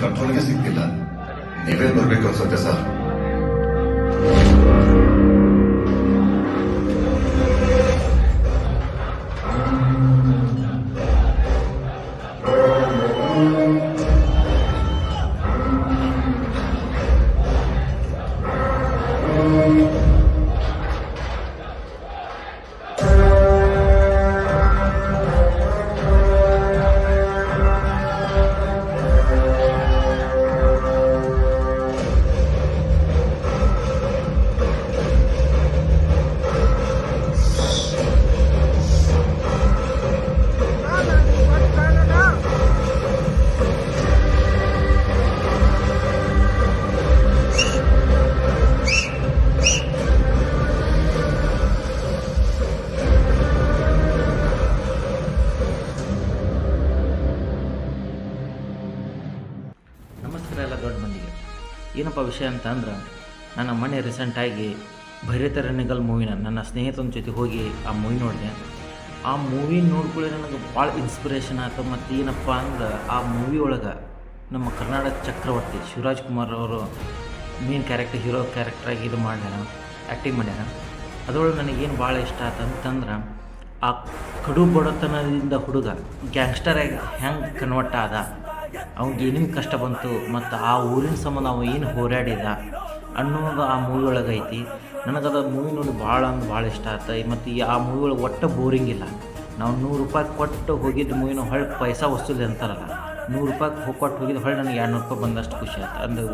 ಕಂಟ್ರೋಲ್ಗೆ ಸಿಗ್ತಿಲ್ಲ. ನೀವೇ ಬರ್ಬೇಕು ಅನ್ಸುತ್ತೆ ಸರ್. ನಮಸ್ಕಾರ ಎಲ್ಲ ದೊಡ್ಡ ಮಂದಿಗೆ. ಏನಪ್ಪ ವಿಷಯ ಅಂತಂದ್ರೆ, ನನ್ನ ಮೊನ್ನೆ ರೀಸೆಂಟಾಗಿ ಭೈರತರಣಿಗಲ್ ಮೂವಿನ ನನ್ನ ಸ್ನೇಹಿತನ ಜೊತೆ ಹೋಗಿ ಆ ಮೂವಿ ನೋಡಿದೆ. ಆ ಮೂವಿ ನೋಡ್ಕೊಳ್ಳಿ ನನಗೆ ಭಾಳ ಇನ್ಸ್ಪಿರೇಷನ್ ಆಯ್ತು. ಮತ್ತು ಏನಪ್ಪ ಅಂದ್ರೆ, ಆ ಮೂವಿ ಒಳಗೆ ನಮ್ಮ ಕರ್ನಾಟಕ ಚಕ್ರವರ್ತಿ ಶಿವರಾಜ್ ಕುಮಾರ್ ಅವರು ಮೇನ್ ಕ್ಯಾರೆಕ್ಟರ್, ಹೀರೋ ಕ್ಯಾರೆಕ್ಟ್ರಾಗಿ ಇದು ಮಾಡ್ಯಾರ, ಆ್ಯಕ್ಟಿಂಗ್ ಮಾಡ್ಯಾರ. ಅದರೊಳಗೆ ನನಗೇನು ಭಾಳ ಇಷ್ಟ ಆಯ್ತು ಅಂತಂದ್ರೆ, ಆ ಕಡು ಬಡತನದಿಂದ ಹುಡುಗ ಗ್ಯಾಂಗ್ಸ್ಟರಾಗಿ ಹೆಂಗೆ ಕನ್ವರ್ಟ್ ಆದ, ಅವ್ನಿಗೆ ಏನೇನು ಕಷ್ಟ ಬಂತು ಮತ್ತು ಆ ಊರಿನ ಸಂಬಂಧ ಅವ ಏನು ಹೋರಾಡಿದ ಅನ್ನೋದು ಆ ಮೂವಿ ಒಳಗೆ ಐತಿ. ನನಗದು ಮೂವಿ ನೋಡಿ ಭಾಳ ಅಂದ್ರೆ ಭಾಳ ಇಷ್ಟ ಆಯ್ತು. ಮತ್ತು ಆ ಮೂವಿ ಒಳಗೆ ಒಟ್ಟು ಬೋರಿಂಗ್ ಇಲ್ಲ. ನಾವು ₹100 ಕೊಟ್ಟು ಹೋಗಿದ್ದು ಮೂವಿನ ಹೊಳ್ಳಿ ಪೈಸಾ ವಸೂಲಿ ಅಂತಾರಲ್ಲ, ₹100 ಕೊಟ್ಟು ಹೋಗಿದ್ದು ಹೊಳ್ಳಿ ನನಗೆ ₹200 ಬಂದಷ್ಟು ಖುಷಿ ಆಯ್ತು. ಅಂದರೆ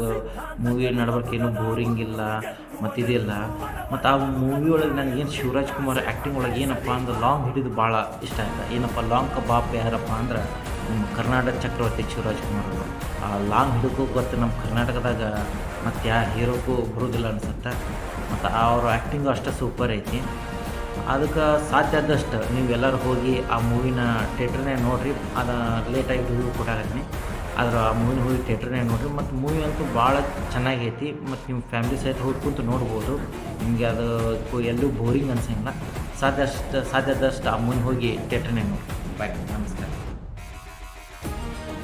ಮೂವಿ ನಡ್ಬರ್ಕೆ ಏನೂ ಬೋರಿಂಗ್ ಇಲ್ಲ ಮತ್ತು ಇದಿಲ್ಲ. ಮತ್ತು ಆ ಮೂವಿ ಒಳಗೆ ನನಗೇನು ಶಿವರಾಜ್ ಕುಮಾರ್ ಆ್ಯಕ್ಟಿಂಗ್ ಒಳಗೆ ಏನಪ್ಪ ಅಂದ್ರೆ ಲಾಂಗ್ ಹಿಡಿದು ಭಾಳ ಇಷ್ಟ ಆಯ್ತು. ಏನಪ್ಪ ಲಾಂಗ್ ಬಾಪ್ ಯಾರಪ್ಪ ಅಂದ್ರೆ ನಮ್ಮ ಕರ್ನಾಟಕ ಚಕ್ರವರ್ತಿ ಶಿವರಾಜ್ ಕುಮಾರ್ ಅವರು. ಆ ಲಾಂಗ್ ಹಿಡಿದು ಗೊತ್ತು ನಮ್ಮ ಕರ್ನಾಟಕದಾಗ ಮತ್ತು ಯಾವ ಹೀರೋಕ್ಕೂ ಬರೋದಿಲ್ಲ ಅನ್ಸುತ್ತೆ. ಮತ್ತು ಅವ್ರ ಆ್ಯಕ್ಟಿಂಗು ಅಷ್ಟೇ ಸೂಪರ್ ಐತಿ. ಅದಕ್ಕೆ ಸಾಧ್ಯ ಆದಷ್ಟು ನೀವೆಲ್ಲರೂ ಹೋಗಿ ಆ ಮೂವಿನ ಥಿಯೇಟ್ರನ್ನೇ ನೋಡಿರಿ. ಅದು ಲೇಟಾಗಿ ರಿವ್ಯೂ ಕೊಟ್ಟಾಗತ್ತೀನಿ, ಆದ್ರೆ ಆ ಮೂವಿನ ಹೋಗಿ ಥಿಯೇಟ್ರನ್ನೇ ನೋಡಿರಿ. ಮತ್ತು ಮೂವಿ ಅಂತೂ ಭಾಳ ಚೆನ್ನಾಗೈತಿ. ಮತ್ತು ನಿಮ್ಮ ಫ್ಯಾಮಿಲಿ ಸಹಿತ ಹೋಗಿ ಕುಂತು ನೋಡ್ಬೋದು. ನಿಮಗೆ ಅದು ಎಲ್ಲೂ ಬೋರಿಂಗ್ ಅನ್ಸಂಗಿಲ್ಲ. ಸಾಧ್ಯ ಆದಷ್ಟು ಆ ಮೂವಿನ ಹೋಗಿ ಥಿಯೇಟ್ರನ್ನೇ ನೋಡಿ. ಬಾಯ್, ನಮಸ್ಕಾರ.